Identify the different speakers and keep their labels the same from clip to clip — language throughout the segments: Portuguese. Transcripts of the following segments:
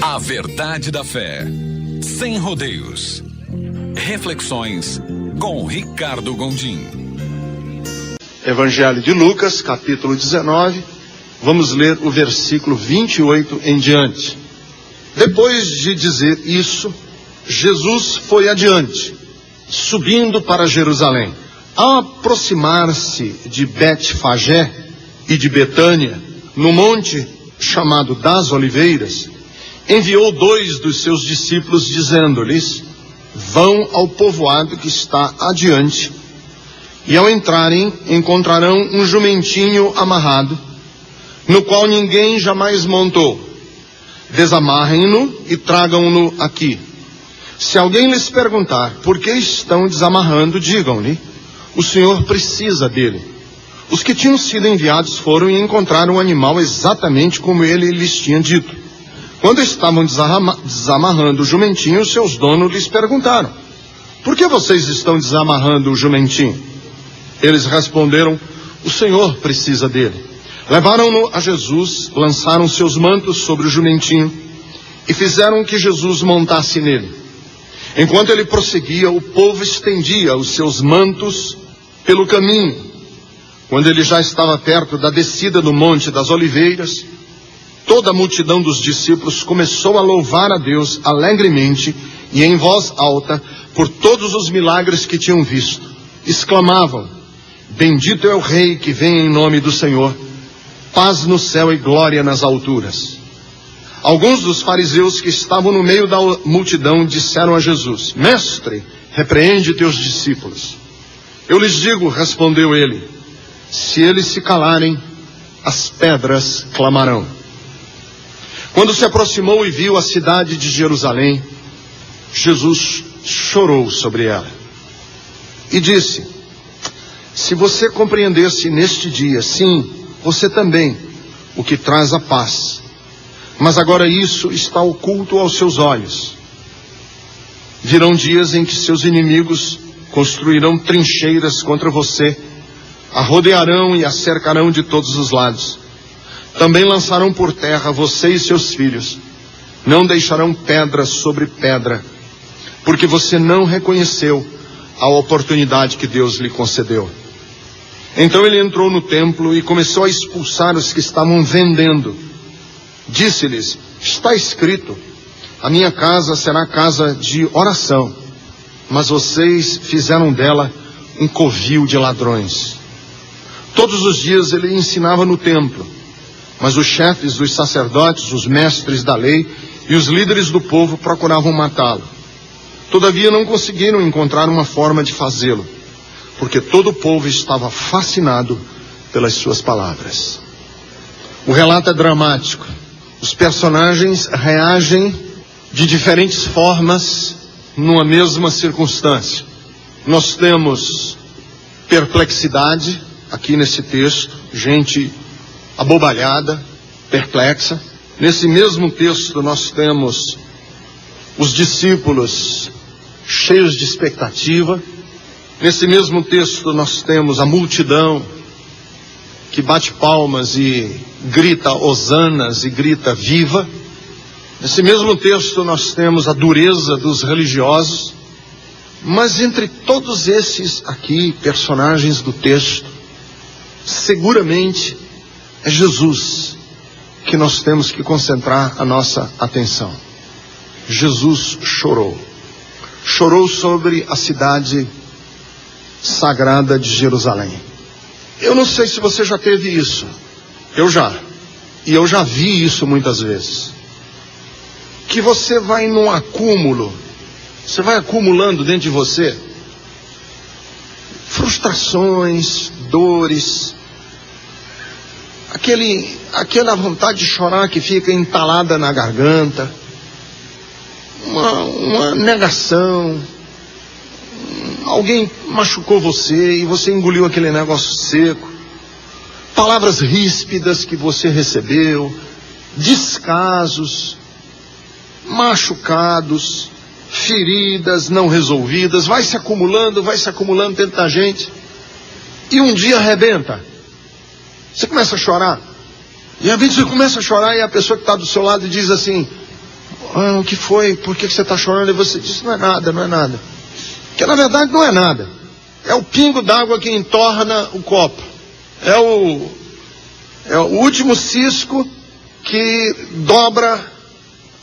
Speaker 1: A verdade da fé, sem rodeios. Reflexões com Ricardo Gondim.
Speaker 2: Evangelho de Lucas, capítulo 19, vamos ler o versículo 28 em diante. Depois de dizer isso, Jesus foi adiante, subindo para Jerusalém. Ao aproximar-se de Betfagé e de Betânia, no monte chamado das Oliveiras, enviou 2 dos seus discípulos, dizendo-lhes: vão ao povoado que está adiante, e ao entrarem encontrarão um jumentinho amarrado, no qual ninguém jamais montou. Desamarrem-no e tragam-no aqui. Se alguém lhes perguntar por que estão desamarrando, digam-lhe: o Senhor precisa dele. Os que tinham sido enviados foram e encontraram o animal exatamente como ele lhes tinha dito. Quando estavam desamarrando o jumentinho, seus donos lhes perguntaram: por que vocês estão desamarrando o jumentinho? Eles responderam: o Senhor precisa dele. Levaram-no a Jesus, lançaram seus mantos sobre o jumentinho e fizeram que Jesus montasse nele. Enquanto ele prosseguia, o povo estendia os seus mantos pelo caminho. Quando ele já estava perto da descida do Monte das Oliveiras, toda a multidão dos discípulos começou a louvar a Deus alegremente e em voz alta por todos os milagres que tinham visto. Exclamavam: bendito é o Rei que vem em nome do Senhor, paz no céu e glória nas alturas. Alguns dos fariseus que estavam no meio da multidão disseram a Jesus: mestre, repreende teus discípulos. Eu lhes digo, respondeu ele, se eles se calarem, as pedras clamarão. Quando se aproximou e viu a cidade de Jerusalém, Jesus chorou sobre ela e disse: se você compreendesse neste dia, sim, você também, o que traz a paz. Mas agora isso está oculto aos seus olhos. Virão dias em que seus inimigos construirão trincheiras contra você, a rodearão e a cercarão de todos os lados. Também lançarão por terra você e seus filhos. Não deixarão pedra sobre pedra, porque você não reconheceu a oportunidade que Deus lhe concedeu. Então ele entrou no templo e começou a expulsar os que estavam vendendo. Disse-lhes: está escrito, a minha casa será casa de oração, mas vocês fizeram dela um covil de ladrões. Todos os dias ele ensinava no templo, mas os chefes dos sacerdotes, os mestres da lei e os líderes do povo procuravam matá-lo. Todavia não conseguiram encontrar uma forma de fazê-lo, porque todo o povo estava fascinado pelas suas palavras. O relato é dramático. Os personagens reagem de diferentes formas numa mesma circunstância. Nós temos perplexidade aqui nesse texto, gente abobalhada, perplexa. Nesse mesmo texto nós temos os discípulos cheios de expectativa. Nesse mesmo texto nós temos a multidão que bate palmas e grita hosanas e grita viva. Nesse mesmo texto nós temos a dureza dos religiosos. Mas entre todos esses aqui, personagens do texto, seguramente é Jesus que nós temos que concentrar a nossa atenção. Jesus chorou. Chorou sobre a cidade sagrada de Jerusalém. Eu não sei se você já teve isso. Eu já. E eu já vi isso muitas vezes. Que você vai num acúmulo. Você vai acumulando dentro de você frustrações, dores, aquela vontade de chorar que fica entalada na garganta, uma negação, alguém machucou você e você engoliu aquele negócio seco, palavras ríspidas que você recebeu, descasos, machucados, feridas não resolvidas, vai se acumulando dentro da gente, e um dia arrebenta. Você começa a chorar, e às vezes você começa a chorar e a pessoa que está do seu lado diz assim: o que foi? Por que você está chorando? E você disse, não é nada, não é nada. Porque na verdade não é nada. É o pingo d'água que entorna o copo. É o último cisco que dobra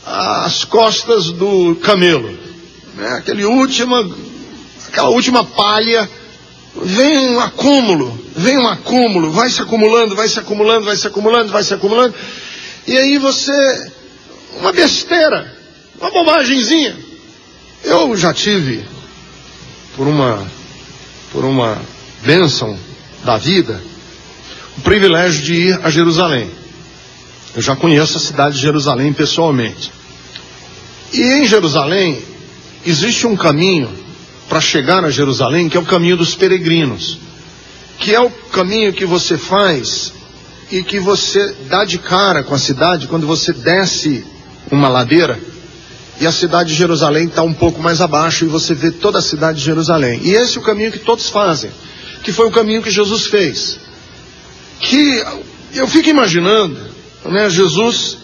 Speaker 2: as costas do camelo. Aquela última palha. Vem um acúmulo, vai se acumulando. E aí você, uma besteira, uma bobagemzinha. Eu já tive, por uma bênção da vida, o privilégio de ir a Jerusalém. Eu já conheço a cidade de Jerusalém pessoalmente. E em Jerusalém existe um caminho para chegar a Jerusalém, que é o caminho dos peregrinos, que é o caminho que você faz e que você dá de cara com a cidade quando você desce uma ladeira e a cidade de Jerusalém está um pouco mais abaixo e você vê toda a cidade de Jerusalém. E esse é o caminho que todos fazem, que foi o caminho que Jesus fez. Que eu fico imaginando, né, Jesus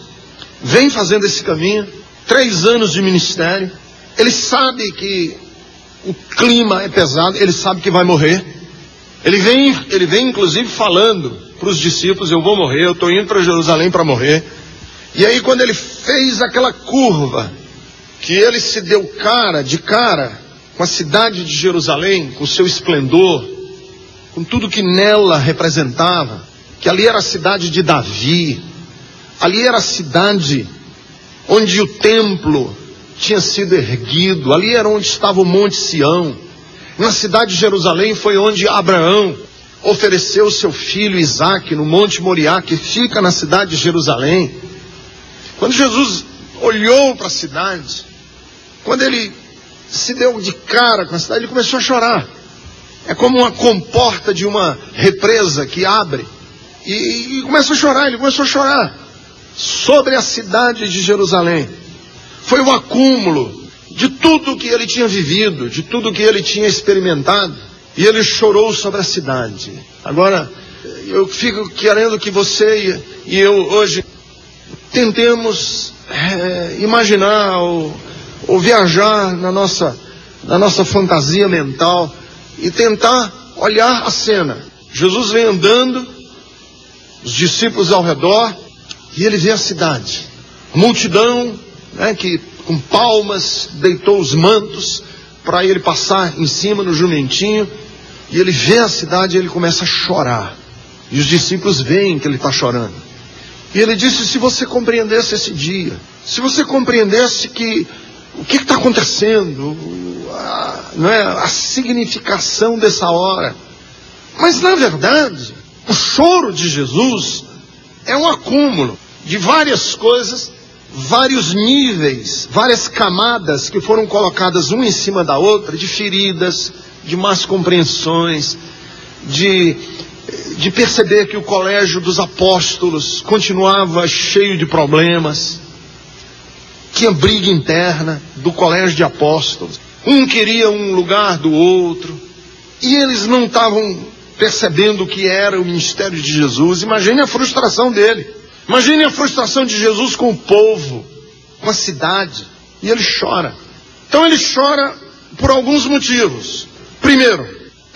Speaker 2: vem fazendo esse caminho, 3 anos de ministério, ele sabe que o clima é pesado, ele sabe que vai morrer. Ele vem inclusive falando para os discípulos, eu vou morrer, eu estou indo para Jerusalém para morrer. E aí quando ele fez aquela curva, que ele se deu de cara com a cidade de Jerusalém, com o seu esplendor, com tudo que nela representava, que ali era a cidade de Davi, ali era a cidade onde o templo tinha sido erguido, ali era onde estava o Monte Sião. Na cidade de Jerusalém foi onde Abraão ofereceu seu filho Isaque no Monte Moriá, que fica na cidade de Jerusalém. Quando Jesus olhou para a cidade, quando ele se deu de cara com a cidade, ele começou a chorar. É como uma comporta de uma represa que abre e começa a chorar. Ele começou a chorar sobre a cidade de Jerusalém. Foi um acúmulo de tudo que ele tinha vivido, de tudo que ele tinha experimentado, e ele chorou sobre a cidade. Agora, eu fico querendo que você e eu hoje tentemos imaginar ou viajar na nossa fantasia mental e tentar olhar a cena. Jesus vem andando, os discípulos ao redor, e ele vê a cidade. A multidão, que com palmas deitou os mantos para ele passar em cima no jumentinho, e ele vê a cidade e ele começa a chorar. E os discípulos veem que ele está chorando. E ele disse, se você compreendesse esse dia, se você compreendesse que o que está acontecendo, a significação dessa hora. Mas na verdade, o choro de Jesus é um acúmulo de várias coisas, vários níveis, várias camadas que foram colocadas uma em cima da outra, de feridas, de más compreensões, de perceber que o colégio dos apóstolos continuava cheio de problemas, tinha briga interna do colégio de apóstolos, um queria um lugar do outro, e eles não estavam percebendo o que era o ministério de Jesus. Imagine a frustração dele. Imagine a frustração de Jesus com o povo, com a cidade. E ele chora. Então ele chora por alguns motivos. Primeiro,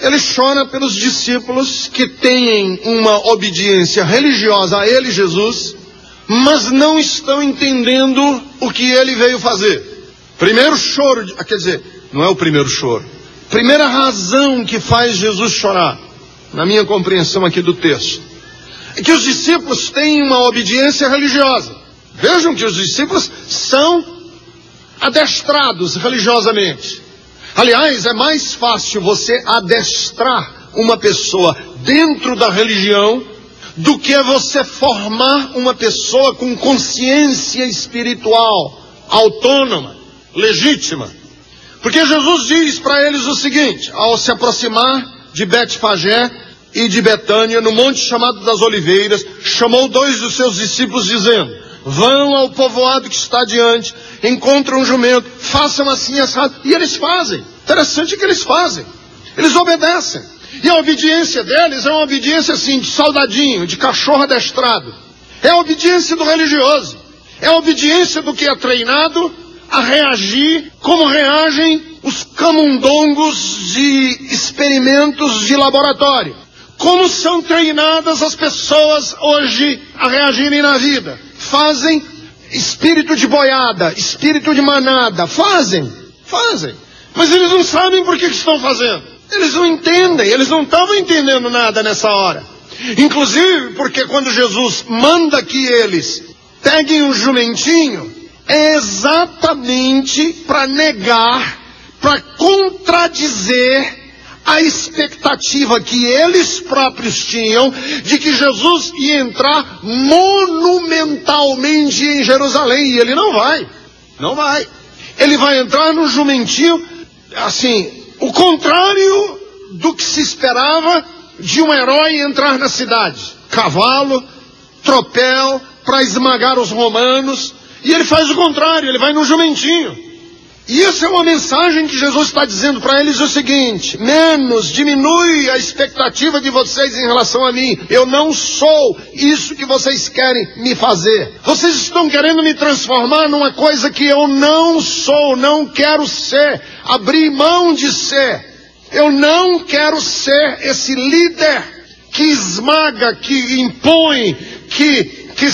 Speaker 2: ele chora pelos discípulos que têm uma obediência religiosa a ele, Jesus, mas não estão entendendo o que ele veio fazer. Primeiro choro, quer dizer, não é o primeiro choro. Primeira razão que faz Jesus chorar, na minha compreensão aqui do texto, é que os discípulos têm uma obediência religiosa. Vejam que os discípulos são adestrados religiosamente. Aliás, é mais fácil você adestrar uma pessoa dentro da religião do que você formar uma pessoa com consciência espiritual, autônoma, legítima. Porque Jesus diz para eles o seguinte, ao se aproximar de Betfagé e de Betânia, no monte chamado das Oliveiras, chamou 2 dos seus discípulos dizendo, vão ao povoado que está adiante, encontram um jumento, façam assim, assado. E eles fazem. Interessante que eles fazem. Eles obedecem. E a obediência deles é uma obediência assim, de soldadinho, de cachorro adestrado. É a obediência do religioso. É a obediência do que é treinado a reagir como reagem os camundongos de experimentos de laboratório. Como são treinadas as pessoas hoje a reagirem na vida? Fazem espírito de boiada, espírito de manada, fazem. Mas eles não sabem por que estão fazendo. Eles não entendem, eles não estavam entendendo nada nessa hora. Inclusive porque quando Jesus manda que eles peguem um jumentinho, é exatamente para negar, para contradizer a expectativa que eles próprios tinham de que Jesus ia entrar monumentalmente em Jerusalém. E ele não vai. Ele vai entrar no jumentinho, assim, o contrário do que se esperava de um herói entrar na cidade. Cavalo, tropel, para esmagar os romanos. E ele faz o contrário, ele vai no jumentinho. E essa é uma mensagem que Jesus está dizendo para eles o seguinte: diminui a expectativa de vocês em relação a mim. Eu não sou isso que vocês querem me fazer. Vocês estão querendo me transformar numa coisa que eu não sou, não quero ser. Abrir mão de ser. Eu não quero ser esse líder que esmaga, que impõe, que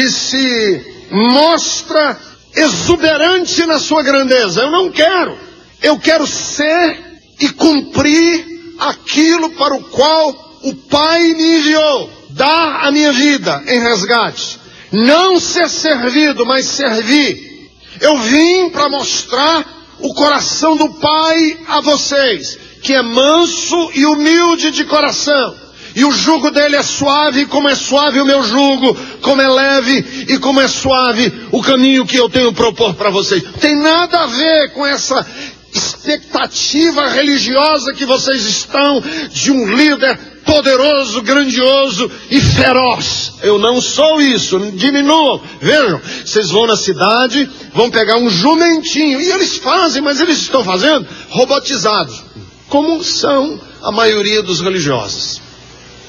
Speaker 2: se mostra exuberante na sua grandeza. Eu não quero. Eu quero ser e cumprir aquilo para o qual o Pai me enviou. Dar a minha vida em resgate. Não ser servido, mas servir. Eu vim para mostrar o coração do Pai a vocês, que é manso e humilde de coração. E o jugo dele é suave, como é suave o meu jugo, como é leve e como é suave o caminho que eu tenho propor para vocês. Não tem nada a ver com essa expectativa religiosa que vocês estão de um líder poderoso, grandioso e feroz. Eu não sou isso, diminuam. Vejam, vocês vão na cidade, vão pegar um jumentinho, e eles fazem, mas eles estão fazendo robotizados, como são a maioria dos religiosos.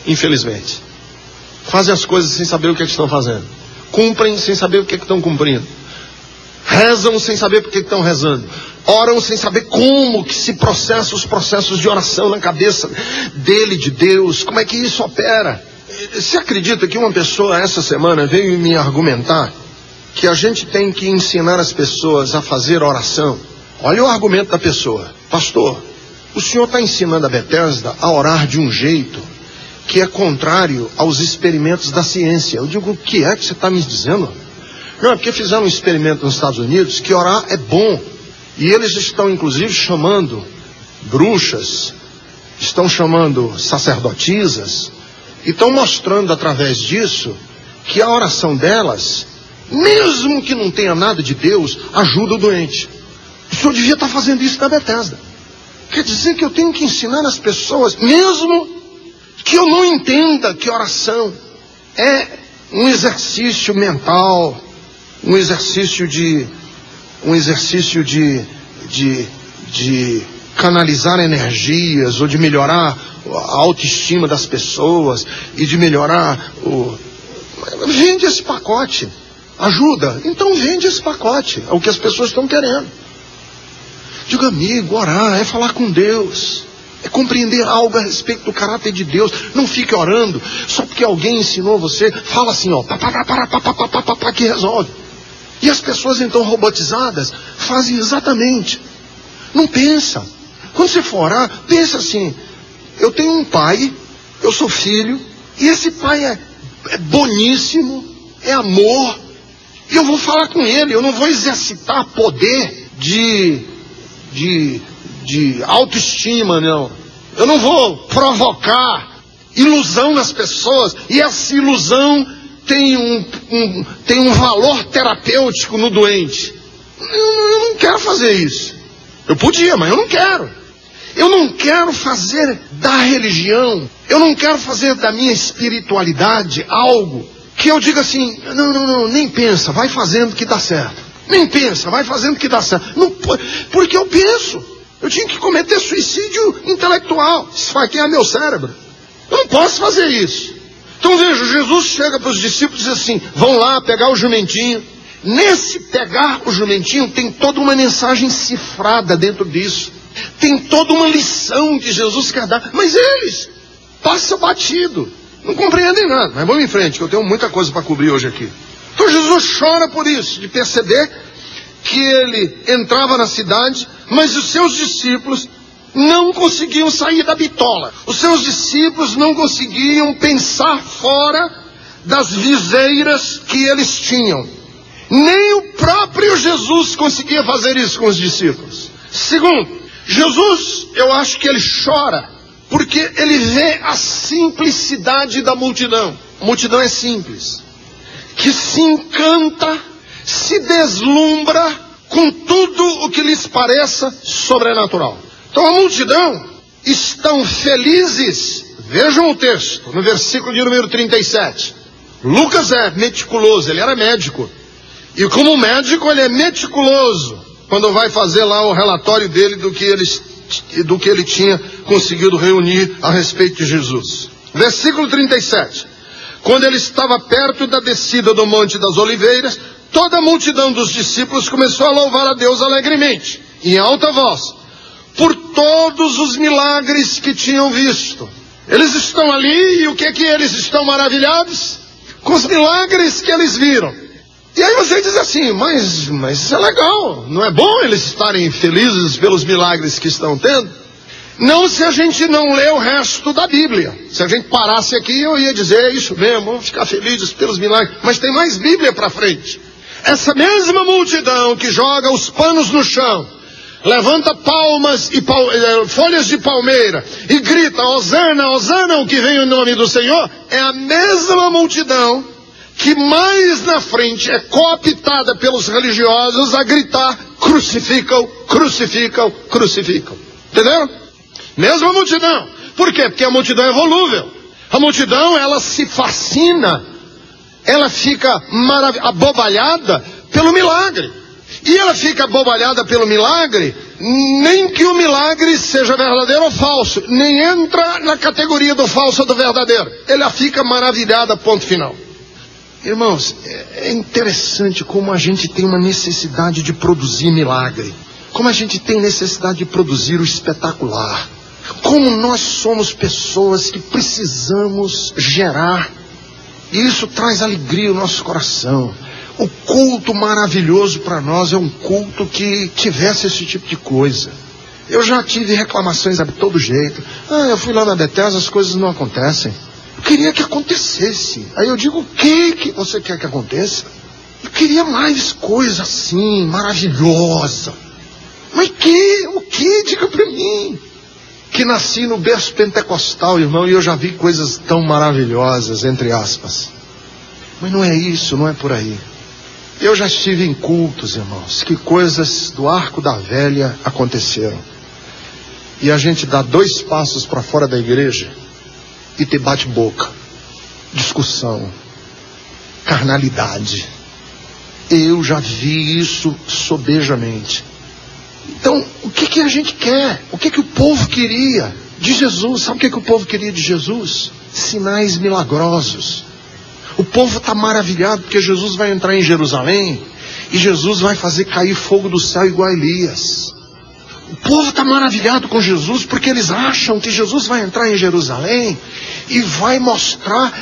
Speaker 2: Infelizmente. Fazem as coisas sem saber o que estão fazendo. Cumprem sem saber o que estão cumprindo. Rezam sem saber por que estão rezando. Oram sem saber como que se processa os processos de oração na cabeça dele, de Deus. Como é que isso opera? Você acredita que uma pessoa essa semana veio me argumentar que a gente tem que ensinar as pessoas a fazer oração? Olha o argumento da pessoa. Pastor, o senhor está ensinando a Bethesda a orar de um jeito que é contrário aos experimentos da ciência. Eu digo, o que é que você está me dizendo? Não, é porque fizeram um experimento nos Estados Unidos que orar é bom. E eles estão, inclusive, chamando bruxas, estão chamando sacerdotisas, e estão mostrando através disso que a oração delas, mesmo que não tenha nada de Deus, ajuda o doente. O senhor devia estar fazendo isso na Bethesda. Quer dizer que eu tenho que ensinar as pessoas, mesmo que eu não entenda que oração é um exercício mental, um exercício de canalizar energias, ou de melhorar a autoestima das pessoas, e de melhorar Vende esse pacote. Ajuda. Então vende esse pacote. É o que as pessoas estão querendo. Digo, amigo, orar é falar com Deus. É compreender algo a respeito do caráter de Deus. Não fique orando só porque alguém ensinou você. Fala assim, ó, que resolve. E as pessoas então robotizadas fazem exatamente. Não pensa. Quando você for orar, pensa assim: eu tenho um pai, eu sou filho, e esse pai é boníssimo, é amor, e eu vou falar com ele. Eu não vou exercitar poder de autoestima, não. Eu não vou provocar ilusão nas pessoas, e essa ilusão tem um valor terapêutico no doente. Eu não quero fazer isso. Eu podia, mas eu não quero. Eu não quero fazer da religião, eu não quero fazer da minha espiritualidade algo que eu diga assim, não, nem pensa, vai fazendo que dá certo. Nem pensa, vai fazendo que dá certo. Não, porque eu penso. Eu tinha que cometer suicídio intelectual, esfaquear meu cérebro. Eu não posso fazer isso. Então veja, Jesus chega para os discípulos e diz assim: vão lá pegar o jumentinho. Nesse pegar o jumentinho tem toda uma mensagem cifrada dentro disso. Tem toda uma lição que Jesus quer dar. Mas eles passam batido, não compreendem nada. Mas vamos em frente, que eu tenho muita coisa para cobrir hoje aqui. Então Jesus chora por isso, de perceber que ele entrava na cidade, mas os seus discípulos não conseguiam sair da bitola. Os seus discípulos não conseguiam pensar fora das viseiras que eles tinham. Nem o próprio Jesus conseguia fazer isso com os discípulos. Segundo, Jesus, eu acho que ele chora porque ele vê a simplicidade da multidão. A multidão é simples, que se encanta, se deslumbra com tudo o que lhes pareça sobrenatural. Então a multidão estão felizes. Vejam o texto, no versículo de número 37. Lucas é meticuloso, ele era médico. E como médico ele é meticuloso quando vai fazer lá o relatório dele do que ele tinha conseguido reunir a respeito de Jesus. Versículo 37. Quando ele estava perto da descida do Monte das Oliveiras, toda a multidão dos discípulos começou a louvar a Deus alegremente, em alta voz, por todos os milagres que tinham visto. Eles estão ali e o que eles estão maravilhados? Com os milagres que eles viram. E aí você diz assim, mas isso é legal, não é bom eles estarem felizes pelos milagres que estão tendo? Não, se a gente não lê o resto da Bíblia. Se a gente parasse aqui, eu ia dizer, é isso mesmo, vamos ficar felizes pelos milagres. Mas tem mais Bíblia para frente. Essa mesma multidão que joga os panos no chão, levanta palmas e folhas de palmeira e grita, Hosana, Hosana, o que vem em nome do Senhor, é a mesma multidão que mais na frente é cooptada pelos religiosos a gritar, crucificam, crucificam, crucificam. Entenderam? Mesma multidão. Por quê? Porque a multidão é volúvel. A multidão, ela se fascina, ela fica abobalhada pelo milagre. E ela fica abobalhada pelo milagre, nem que o milagre seja verdadeiro ou falso, nem entra na categoria do falso ou do verdadeiro. Ela fica maravilhada, ponto final. Irmãos, é interessante como a gente tem uma necessidade de produzir milagre. Como a gente tem necessidade de produzir o espetacular. Como nós somos pessoas que precisamos gerar. E isso traz alegria ao nosso coração. O culto maravilhoso para nós é um culto que tivesse esse tipo de coisa. Eu já tive reclamações de todo jeito. Eu fui lá na Bethesda, as coisas não acontecem. Eu queria que acontecesse. Aí eu digo, o que você quer que aconteça? Eu queria mais coisa assim, maravilhosa. Mas o que? Diga para mim. Que nasci no berço pentecostal, irmão, e eu já vi coisas tão maravilhosas, entre aspas. Mas não é isso, não é por aí. Eu já estive em cultos, irmãos, que coisas do arco da velha aconteceram. E a gente dá 2 passos para fora da igreja e te bate boca, discussão, carnalidade. Eu já vi isso sobejamente. Então, o que a gente quer? O que o povo queria de Jesus? Sabe o que o povo queria de Jesus? Sinais milagrosos. O povo está maravilhado porque Jesus vai entrar em Jerusalém e Jesus vai fazer cair fogo do céu igual a Elias. O povo está maravilhado com Jesus porque eles acham que Jesus vai entrar em Jerusalém e vai mostrar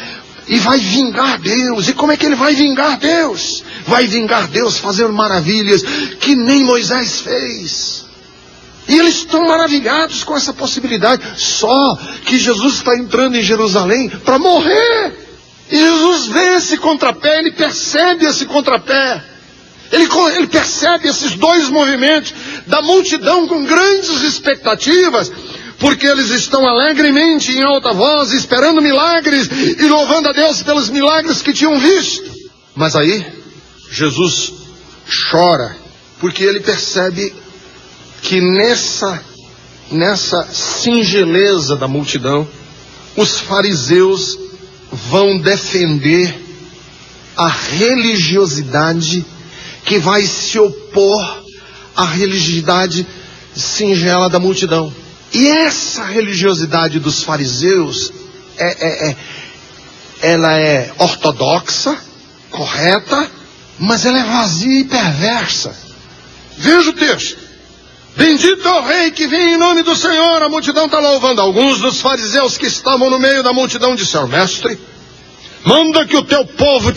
Speaker 2: e vai vingar Deus. E como é que ele vai vingar Deus? Vai vingar Deus fazendo maravilhas que nem Moisés fez. E eles estão maravilhados com essa possibilidade. Só que Jesus está entrando em Jerusalém para morrer. E Jesus vê esse contrapé, ele percebe esse contrapé. Ele percebe esses 2 movimentos da multidão com grandes expectativas, porque eles estão alegremente em alta voz, esperando milagres e louvando a Deus pelos milagres que tinham visto. Mas aí, Jesus chora, porque ele percebe que nessa singeleza da multidão, os fariseus vão defender a religiosidade que vai se opor à religiosidade singela da multidão. E essa religiosidade dos fariseus ela é ortodoxa, correta, mas ela é vazia e perversa. Veja o texto. Bendito é o rei que vem em nome do Senhor, a multidão está louvando. Alguns dos fariseus que estavam no meio da multidão disseram: mestre, manda que o teu povo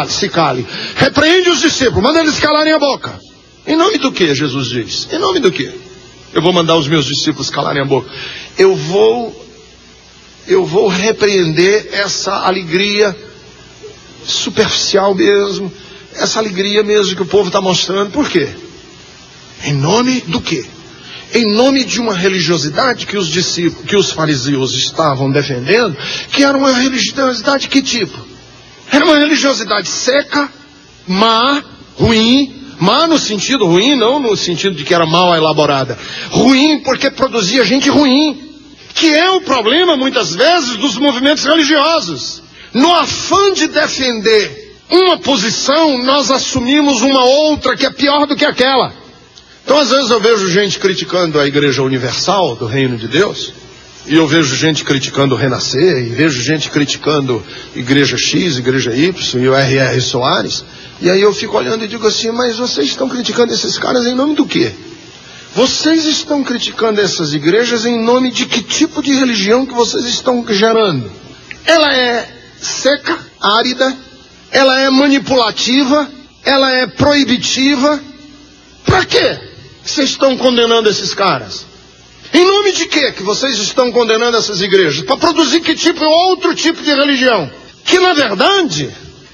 Speaker 2: se cale. Repreende os discípulos, manda eles calarem a boca. Em nome do que, Jesus diz? Em nome do que? Eu vou mandar os meus discípulos calarem a boca. Eu vou repreender essa alegria superficial mesmo, essa alegria mesmo que o povo está mostrando. Por quê? Em nome do quê? Em nome de uma religiosidade que os fariseus estavam defendendo, que era uma religiosidade que tipo? Era uma religiosidade seca, má, ruim. Má no sentido ruim, não no sentido de que era mal elaborada. Ruim porque produzia gente ruim. Que é o problema, muitas vezes, dos movimentos religiosos. No afã de defender uma posição, nós assumimos uma outra que é pior do que aquela. Então, às vezes, eu vejo gente criticando a Igreja Universal do Reino de Deus, e eu vejo gente criticando o Renascer, e vejo gente criticando Igreja X, Igreja Y, e o R.R. Soares, e aí eu fico olhando e digo assim: mas vocês estão criticando esses caras em nome do quê? Vocês estão criticando essas igrejas em nome de que tipo de religião que vocês estão gerando? Ela é seca, árida, ela é manipulativa, ela é proibitiva. Para quê vocês estão condenando esses caras? Em nome de quê que vocês estão condenando essas igrejas? Para produzir que tipo, outro tipo de religião? Que na verdade,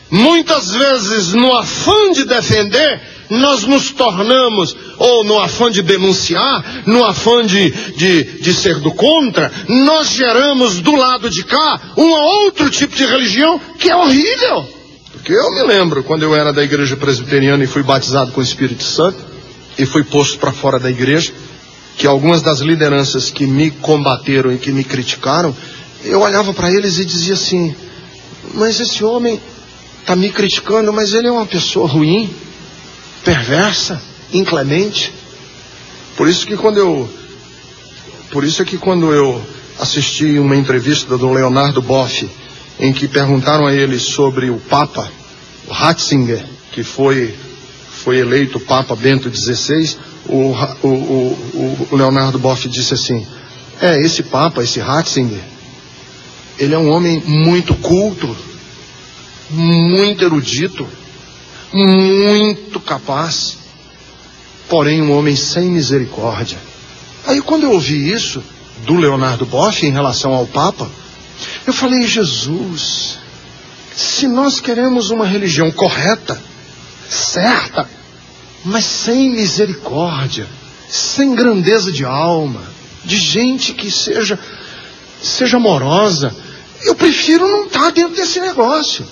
Speaker 2: muitas vezes no afã de defender, nós nos tornamos, ou no afã de denunciar, no afã de ser do contra, nós geramos do lado de cá um outro tipo de religião que é horrível. Porque eu me lembro, quando eu era da igreja presbiteriana e fui batizado com o Espírito Santo, e fui posto para fora da igreja, que algumas das lideranças que me combateram e que me criticaram, eu olhava para eles e dizia assim: mas esse homem está me criticando, mas ele é uma pessoa ruim, perversa, inclemente. Por isso que quando eu assisti uma entrevista do Leonardo Boff, em que perguntaram a ele sobre o Papa, o Ratzinger, que foi eleito Papa Bento XVI, o Leonardo Boff disse assim: esse Papa, esse Ratzinger, ele é um homem muito culto, muito erudito, muito capaz, porém um homem sem misericórdia. Aí quando eu ouvi isso do Leonardo Boff em relação ao Papa, eu falei: Jesus, se nós queremos uma religião correta, certa, mas sem misericórdia, sem grandeza de alma, de gente que seja amorosa, eu prefiro não estar dentro desse negócio.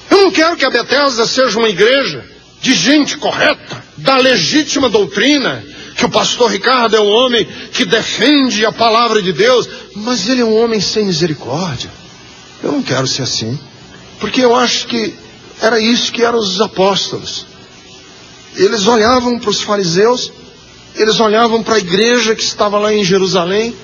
Speaker 2: Eu não quero que a Bethesda seja uma igreja de gente correta, da legítima doutrina, que o pastor Ricardo é um homem que defende a palavra de Deus, mas ele é um homem sem misericórdia. Eu não quero ser assim, porque eu acho que era isso que eram os apóstolos. Eles olhavam para os fariseus, eles olhavam para a igreja que estava lá em Jerusalém,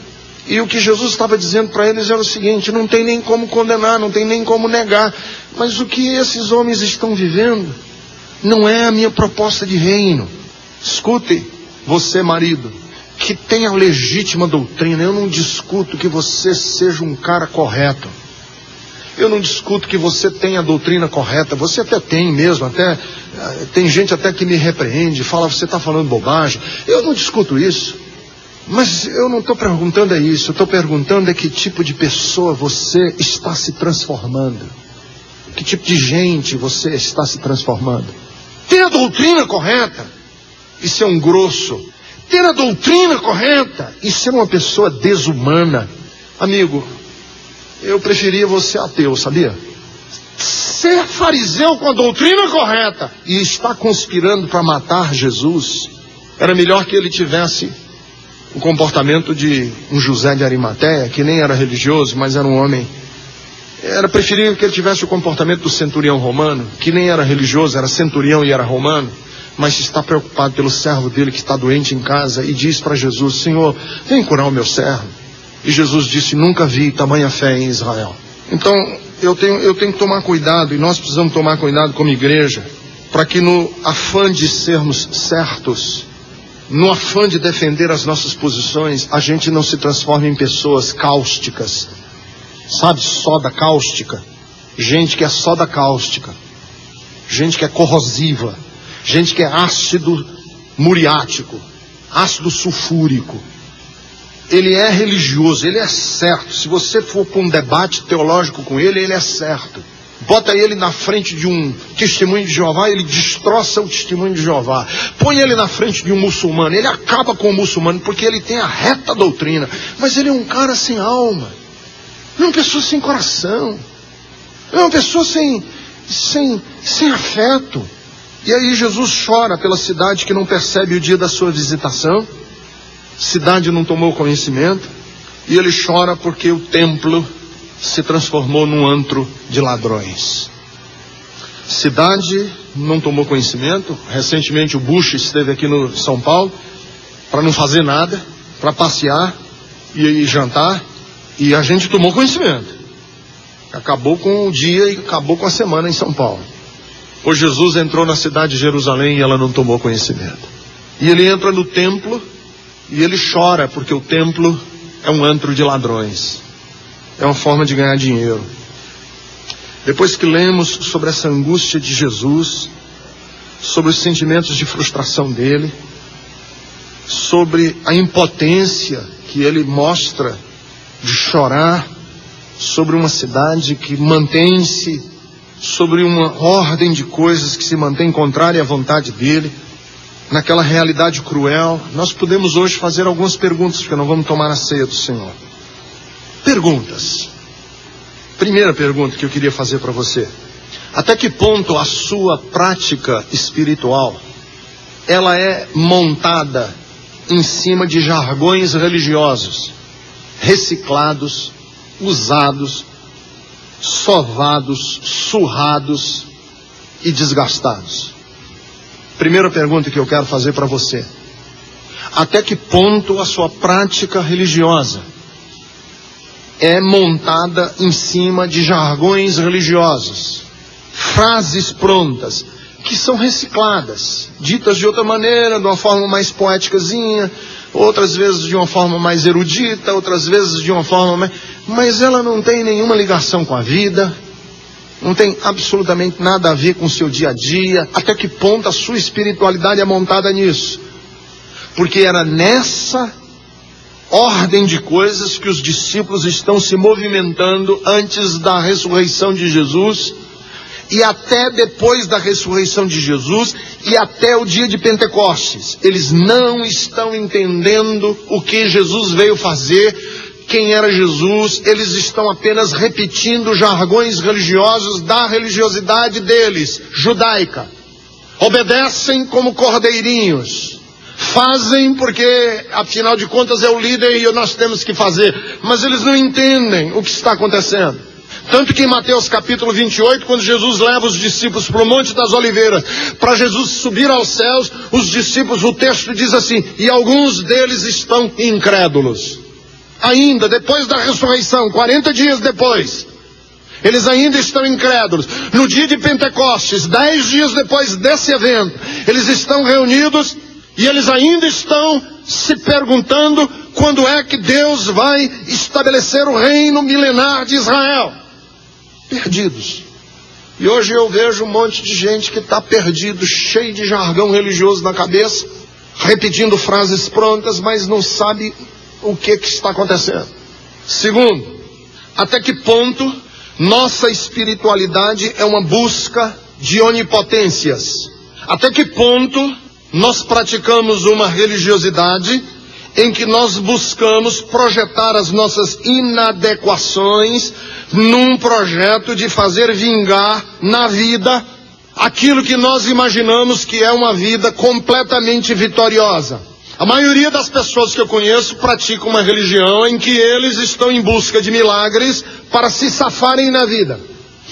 Speaker 2: e o que Jesus estava dizendo para eles era o seguinte: não tem nem como condenar, não tem nem como negar, mas o que esses homens estão vivendo não é a minha proposta de reino. Escute, você marido, que tem a legítima doutrina, eu não discuto que você seja um cara correto. Eu não discuto que você tenha a doutrina correta, você até tem mesmo, até tem gente até que me repreende, fala: você está falando bobagem. Eu não discuto isso, mas eu não estou perguntando isso, eu estou perguntando que tipo de pessoa você está se transformando, que tipo de gente você está se transformando. Ter a doutrina correta e ser um grosso, ter a doutrina correta e ser uma pessoa desumana. Amigo, eu preferia você ateu, sabia? Ser fariseu com a doutrina correta e estar conspirando para matar Jesus, era melhor que ele tivesse o comportamento de um José de Arimateia, que nem era religioso, mas era um homem. Era preferível que ele tivesse o comportamento do centurião romano, que nem era religioso, era centurião e era romano, mas está preocupado pelo servo dele que está doente em casa e diz para Jesus: Senhor, vem curar o meu servo. E Jesus disse: nunca vi tamanha fé em Israel. Então, eu tenho que tomar cuidado, e nós precisamos tomar cuidado como igreja, para que no afã de sermos certos, no afã de defender as nossas posições, a gente não se transforme em pessoas cáusticas. Sabe, soda cáustica? Gente que é soda cáustica. Gente que é corrosiva. Gente que é ácido muriático. Ácido sulfúrico. Ele é religioso, ele é certo. Se você for para um debate teológico com ele, ele é certo. Bota ele na frente de um testemunho de Jeová, ele destroça o testemunho de Jeová. Põe ele na frente de um muçulmano, ele acaba com o muçulmano, porque ele tem a reta doutrina. Mas ele é um cara sem alma. Ele é uma pessoa sem coração. Ele é uma pessoa sem afeto. E aí Jesus chora pela cidade que não percebe o dia da sua visitação. Cidade não tomou conhecimento. E ele chora porque o templo se transformou num antro de ladrões. Cidade não tomou conhecimento. Recentemente o Bush esteve aqui no São Paulo para não fazer nada, para passear e jantar, e a gente tomou conhecimento. Acabou com o dia e acabou com a semana em São Paulo. Hoje Jesus entrou na cidade de Jerusalém e ela não tomou conhecimento. E ele entra no templo e ele chora porque o templo é um antro de ladrões. É uma forma de ganhar dinheiro. Depois que lemos sobre essa angústia de Jesus, sobre os sentimentos de frustração dele, sobre a impotência que ele mostra de chorar sobre uma cidade que mantém-se, sobre uma ordem de coisas que se mantém contrária à vontade dele, naquela realidade cruel, nós podemos hoje fazer algumas perguntas, porque não vamos tomar a ceia do Senhor. Perguntas. Primeira pergunta que eu queria fazer para você: até que ponto a sua prática espiritual ela é montada em cima de jargões religiosos, reciclados, usados, sovados, surrados e desgastados? Primeira pergunta que eu quero fazer para você: até que ponto a sua prática religiosa é montada em cima de jargões religiosos, frases prontas, que são recicladas, ditas de outra maneira, de uma forma mais poéticazinha, outras vezes de uma forma mais erudita, outras vezes de uma forma mais... Mas ela não tem nenhuma ligação com a vida, não tem absolutamente nada a ver com o seu dia a dia. Até que ponto a sua espiritualidade é montada nisso? Porque era nessa ordem de coisas que os discípulos estão se movimentando antes da ressurreição de Jesus, e até depois da ressurreição de Jesus, e até o dia de Pentecostes. Eles não estão entendendo o que Jesus veio fazer, quem era Jesus. Eles estão apenas repetindo jargões religiosos da religiosidade deles, judaica. Obedecem como cordeirinhos. Fazem porque, afinal de contas, é o líder e nós temos que fazer. Mas eles não entendem o que está acontecendo. Tanto que em Mateus capítulo 28, quando Jesus leva os discípulos para o Monte das Oliveiras, para Jesus subir aos céus, os discípulos, o texto diz assim: e alguns deles estão incrédulos. Ainda, depois da ressurreição, 40 dias depois, eles ainda estão incrédulos. No dia de Pentecostes, 10 dias depois desse evento, eles estão reunidos e eles ainda estão se perguntando quando é que Deus vai estabelecer o reino milenar de Israel. Perdidos. E hoje eu vejo um monte de gente que está perdido, cheio de jargão religioso na cabeça, repetindo frases prontas, mas não sabe o que está acontecendo. Segundo, até que ponto nossa espiritualidade é uma busca de onipotências? Até que ponto nós praticamos uma religiosidade em que nós buscamos projetar as nossas inadequações num projeto de fazer vingar na vida aquilo que nós imaginamos que é uma vida completamente vitoriosa? A maioria das pessoas que eu conheço praticam uma religião em que eles estão em busca de milagres para se safarem na vida.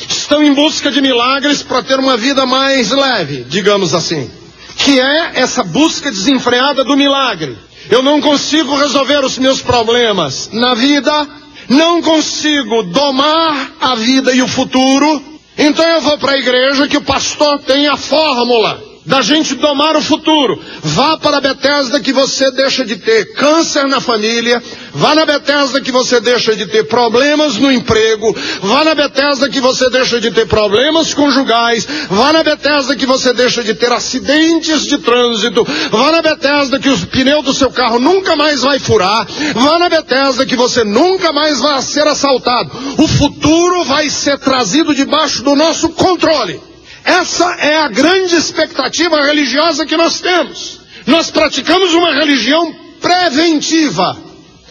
Speaker 2: Estão em busca de milagres para ter uma vida mais leve, digamos assim. Que é essa busca desenfreada do milagre. Eu não consigo resolver os meus problemas na vida, não consigo domar a vida e o futuro, então eu vou para a igreja que o pastor tem a fórmula da gente domar o futuro. Vá para a Betesda que você deixa de ter câncer na família. Vá na Betesda que você deixa de ter problemas no emprego. Vá na Betesda que você deixa de ter problemas conjugais. Vá na Betesda que você deixa de ter acidentes de trânsito. Vá na Betesda que o pneu do seu carro nunca mais vai furar. Vá na Betesda que você nunca mais vai ser assaltado. O futuro vai ser trazido debaixo do nosso controle. Essa é a grande expectativa religiosa que nós temos. Nós praticamos uma religião preventiva.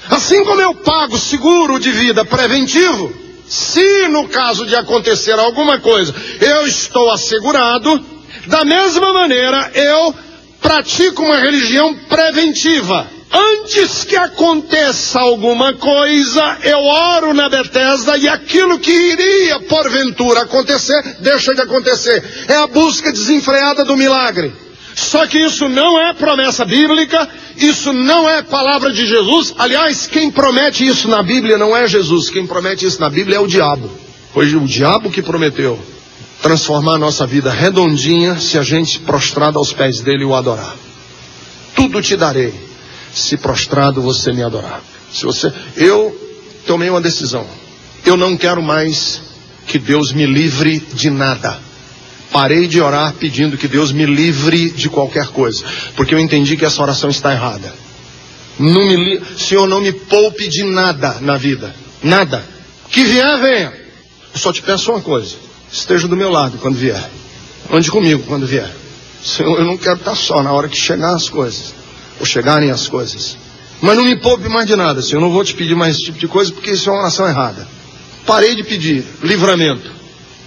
Speaker 2: Assim como eu pago seguro de vida preventivo, se no caso de acontecer alguma coisa, eu estou assegurado, da mesma maneira eu pratico uma religião preventiva. Antes que aconteça alguma coisa, eu oro na Betesda e aquilo que iria porventura acontecer, deixa de acontecer. É a busca desenfreada do milagre. Só que isso não é promessa bíblica, isso não é palavra de Jesus. Aliás, quem promete isso na Bíblia não é Jesus, quem promete isso na Bíblia é o diabo. Foi o diabo que prometeu transformar a nossa vida redondinha se a gente prostrado aos pés dele o adorar. Tudo te darei, se prostrado você me adorar. Eu tomei uma decisão. Eu não quero mais que Deus me livre de nada. Parei de orar pedindo que Deus me livre de qualquer coisa, porque eu entendi que essa oração está errada. Senhor, não me poupe de nada na vida. Nada. Que vier, venha. Eu só te peço uma coisa: esteja do meu lado quando vier. Ande comigo quando vier. Senhor, eu não quero estar só na hora que chegar as coisas, ou chegarem as coisas. Mas não me poupe mais de nada, Senhor. Eu não vou te pedir mais esse tipo de coisa, porque isso é uma oração errada. Parei de pedir livramento.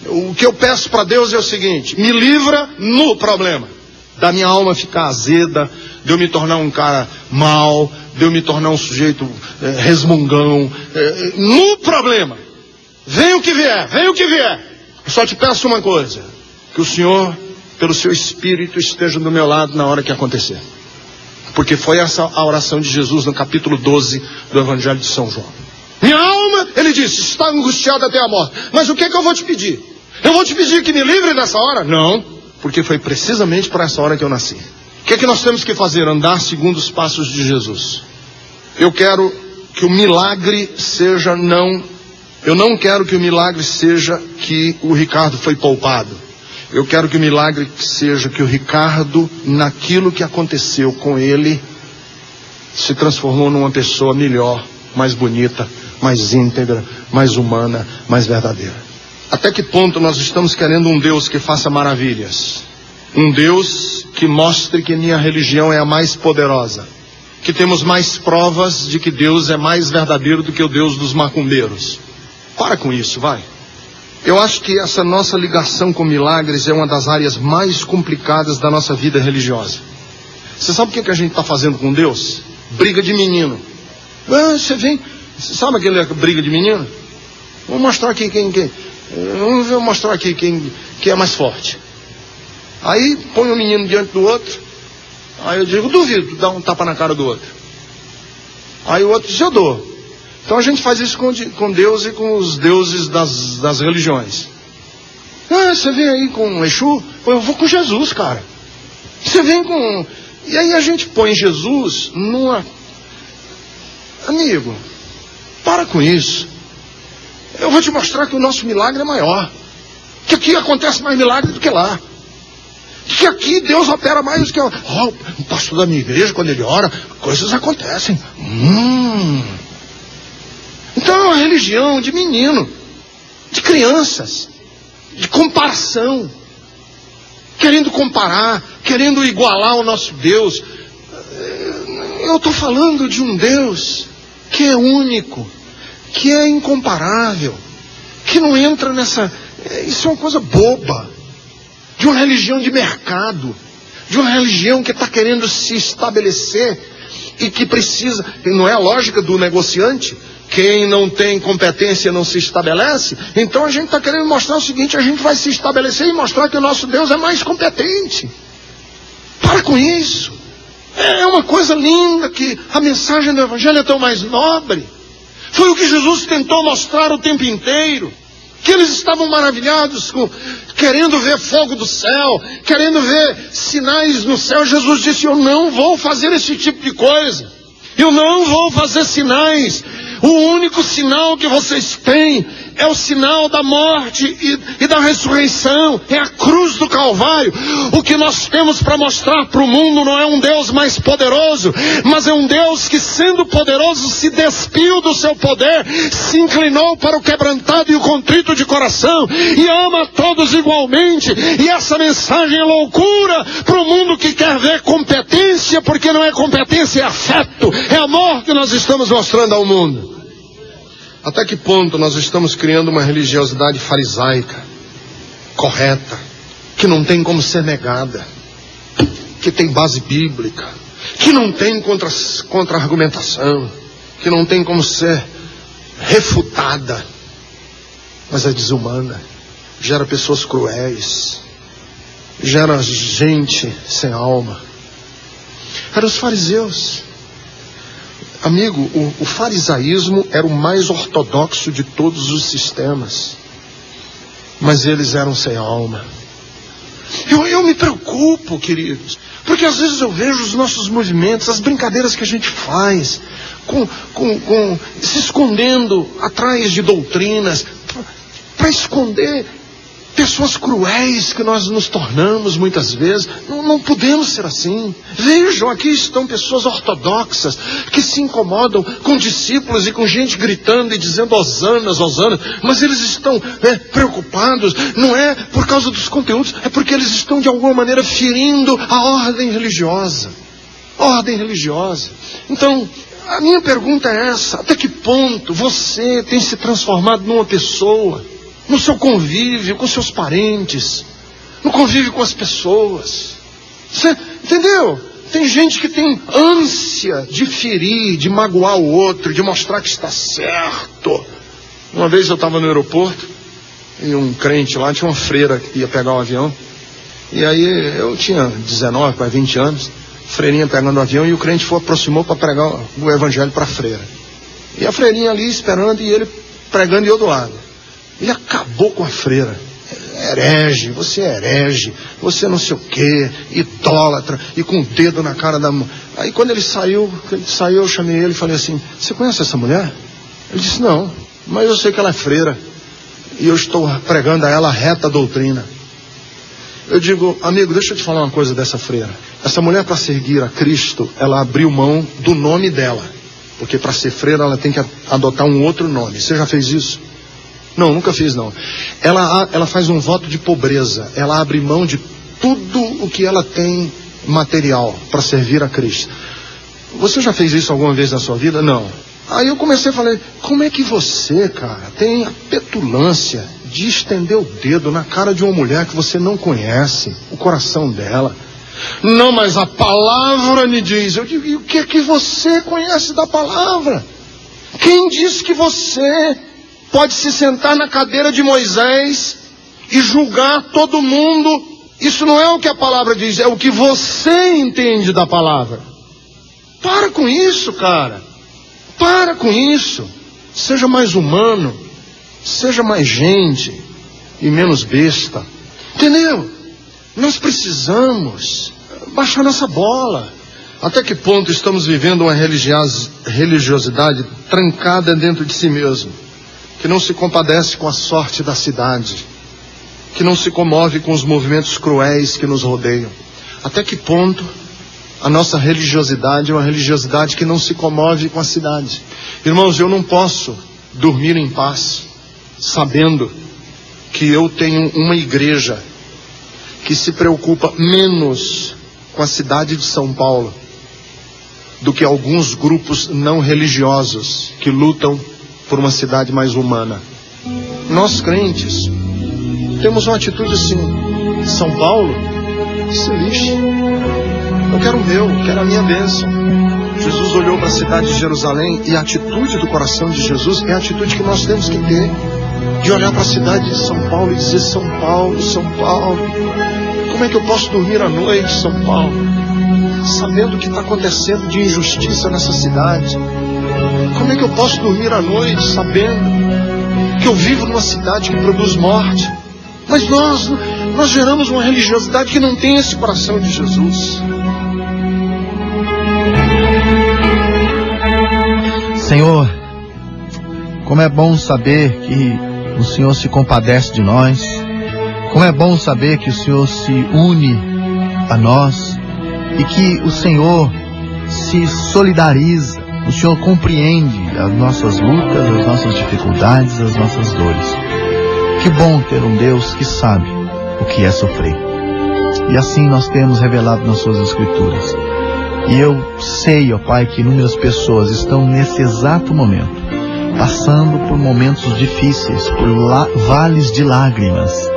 Speaker 2: O que eu peço para Deus é o seguinte: me livra no problema. Da minha alma ficar azeda, de eu me tornar um cara mau, de eu me tornar um sujeito resmungão. No problema. Venha o que vier, venha o que vier. Eu só te peço uma coisa: que o Senhor, pelo seu Espírito, esteja do meu lado na hora que acontecer. Porque foi essa a oração de Jesus no capítulo 12 do Evangelho de São João. Minha alma, ele disse, está angustiada até a morte. Mas o que é que eu vou te pedir? Eu vou te pedir que me livre nessa hora? Não, porque foi precisamente para essa hora que eu nasci. O que é que nós temos que fazer? Andar segundo os passos de Jesus. Eu quero que o milagre seja eu não quero que o milagre seja que o Ricardo foi poupado. Eu quero que o milagre seja que o Ricardo, naquilo que aconteceu com ele, se transformou numa pessoa melhor, mais bonita, mais íntegra, mais humana, mais verdadeira. Até que ponto nós estamos querendo um Deus que faça maravilhas? Um Deus que mostre que minha religião é a mais poderosa, que temos mais provas de que Deus é mais verdadeiro do que o Deus dos macumbeiros. Para com isso, vai. Eu acho que essa nossa ligação com milagres é uma das áreas mais complicadas da nossa vida religiosa. Você sabe o que a gente está fazendo com Deus? Briga de menino. Você sabe aquele briga de menino? Vou mostrar aqui vou mostrar aqui quem é mais forte. Aí põe um menino diante do outro. Aí eu digo, duvido, dá um tapa na cara do outro. Aí o outro diz, eu dou. Então a gente faz isso com Deus e com os deuses das religiões. Você vem aí com Exu? Eu vou com Jesus, cara. Você vem com... E aí a gente põe Jesus numa... Amigo, para com isso. Eu vou te mostrar que o nosso milagre é maior. Que aqui acontece mais milagre do que lá. Que aqui Deus opera mais do que... o pastor da minha igreja, quando ele ora, coisas acontecem. Então é uma religião de menino, de crianças, de comparação, querendo comparar, querendo igualar o nosso Deus. Eu estou falando de um Deus que é único, que é incomparável, que não entra nessa... Isso é uma coisa boba, de uma religião de mercado, de uma religião que está querendo se estabelecer e que precisa... Não é a lógica do negociante? Quem não tem competência não se estabelece. Então a gente está querendo mostrar o seguinte: a gente vai se estabelecer e mostrar que o nosso Deus é mais competente. Para com isso. É uma coisa linda que a mensagem do Evangelho é tão mais nobre. Foi o que Jesus tentou mostrar o tempo inteiro. Que eles estavam maravilhados, querendo ver fogo do céu, querendo ver sinais no céu. Jesus disse: eu não vou fazer esse tipo de coisa. Eu não vou fazer sinais. O único sinal que vocês têm é o sinal da morte e da ressurreição. É a cruz do Calvário. O que nós temos para mostrar para o mundo não é um Deus mais poderoso, mas é um Deus que, sendo poderoso, se despiu do seu poder, se inclinou para o quebrantado e o contrito de coração, e ama a todos igualmente. E essa mensagem é loucura para o mundo que quer ver competência, porque não é competência, é afeto, é amor que nós estamos mostrando ao mundo. Até que ponto nós estamos criando uma religiosidade farisaica, correta, que não tem como ser negada, que tem base bíblica, que não tem contra-argumentação, que não tem como ser refutada, mas é desumana, gera pessoas cruéis, gera gente sem alma. Eram os fariseus. Amigo, o farisaísmo era o mais ortodoxo de todos os sistemas. Mas eles eram sem alma. Eu me preocupo, queridos. Porque às vezes eu vejo os nossos movimentos, as brincadeiras que a gente faz, se escondendo atrás de doutrinas, para esconder pessoas cruéis que nós nos tornamos muitas vezes. Não podemos ser assim. Vejam, aqui estão pessoas ortodoxas que se incomodam com discípulos e com gente gritando e dizendo hosanas, hosanas, mas eles estão preocupados, não é por causa dos conteúdos, é porque eles estão de alguma maneira ferindo a ordem religiosa. Ordem religiosa. Então, a minha pergunta é essa: até que ponto você tem se transformado numa pessoa, no seu convívio com seus parentes, no convívio com as pessoas? Você entendeu? Tem gente que tem ânsia de ferir, de magoar o outro, de mostrar que está certo. Uma vez eu estava no aeroporto e um crente lá, tinha uma freira que ia pegar o avião. E aí eu tinha 19 para 20 anos, freirinha pegando o avião, e o crente aproximou para pregar o evangelho para a freira. E a freirinha ali esperando e ele pregando e eu do lado. Ele acabou com a freira. Herege, você não sei o quê, idólatra, e com o dedo na cara da mão. Aí quando ele saiu, eu chamei ele e falei assim: você conhece essa mulher? Ele disse: não, mas eu sei que ela é freira, e eu estou pregando a ela a reta doutrina. Eu digo: amigo, deixa eu te falar uma coisa dessa freira. Essa mulher, para seguir a Cristo, ela abriu mão do nome dela, porque para ser freira ela tem que adotar um outro nome. Você já fez isso? Não, nunca fiz não. Ela faz um voto de pobreza. Ela abre mão de tudo o que ela tem material para servir a Cristo. Você já fez isso alguma vez na sua vida? Não. Aí eu comecei a falar: como é que você, cara, tem a petulância de estender o dedo na cara de uma mulher que você não conhece, o coração dela? Não, mas a palavra me diz. Eu digo: e o que é que você conhece da palavra? Quem disse que você pode se sentar na cadeira de Moisés e julgar todo mundo? Isso não é o que a palavra diz, é o que você entende da palavra. Para com isso, cara. Para com isso. Seja mais humano, seja mais gente e menos besta. Entendeu? Nós precisamos baixar nossa bola. Até que ponto estamos vivendo uma religiosidade trancada dentro de si mesmo, que não se compadece com a sorte da cidade, que não se comove com os movimentos cruéis que nos rodeiam? Até que ponto a nossa religiosidade é uma religiosidade que não se comove com a cidade? Irmãos, eu não posso dormir em paz sabendo que eu tenho uma igreja que se preocupa menos com a cidade de São Paulo do que alguns grupos não religiosos que lutam por uma cidade mais humana. Nós crentes temos uma atitude assim: São Paulo, se lixe, eu quero o meu, quero a minha bênção. Jesus olhou para a cidade de Jerusalém, e a atitude do coração de Jesus é a atitude que nós temos que ter, de olhar para a cidade de São Paulo e dizer: São Paulo, São Paulo, como é que eu posso dormir à noite, São Paulo, sabendo o que está acontecendo de injustiça nessa cidade? Como é que eu posso dormir à noite sabendo que eu vivo numa cidade que produz morte? Mas nós geramos uma religiosidade que não tem esse coração de Jesus.
Speaker 3: Senhor, como é bom saber que o Senhor se compadece de nós. Como é bom saber que o Senhor se une a nós e que o Senhor se solidariza. O Senhor compreende as nossas lutas, as nossas dificuldades, as nossas dores. Que bom ter um Deus que sabe o que é sofrer. E assim nós temos revelado nas suas escrituras. E eu sei, ó Pai, que inúmeras pessoas estão nesse exato momento passando por momentos difíceis, por vales de lágrimas.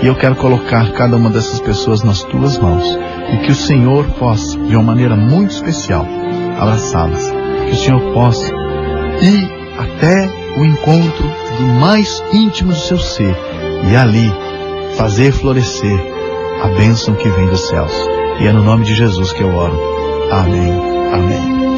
Speaker 3: E eu quero colocar cada uma dessas pessoas nas tuas mãos. E que o Senhor possa, de uma maneira muito especial, abraçá-las. Que o Senhor possa ir até o encontro do mais íntimo do seu ser. E ali fazer florescer a bênção que vem dos céus. E é no nome de Jesus que eu oro. Amém. Amém.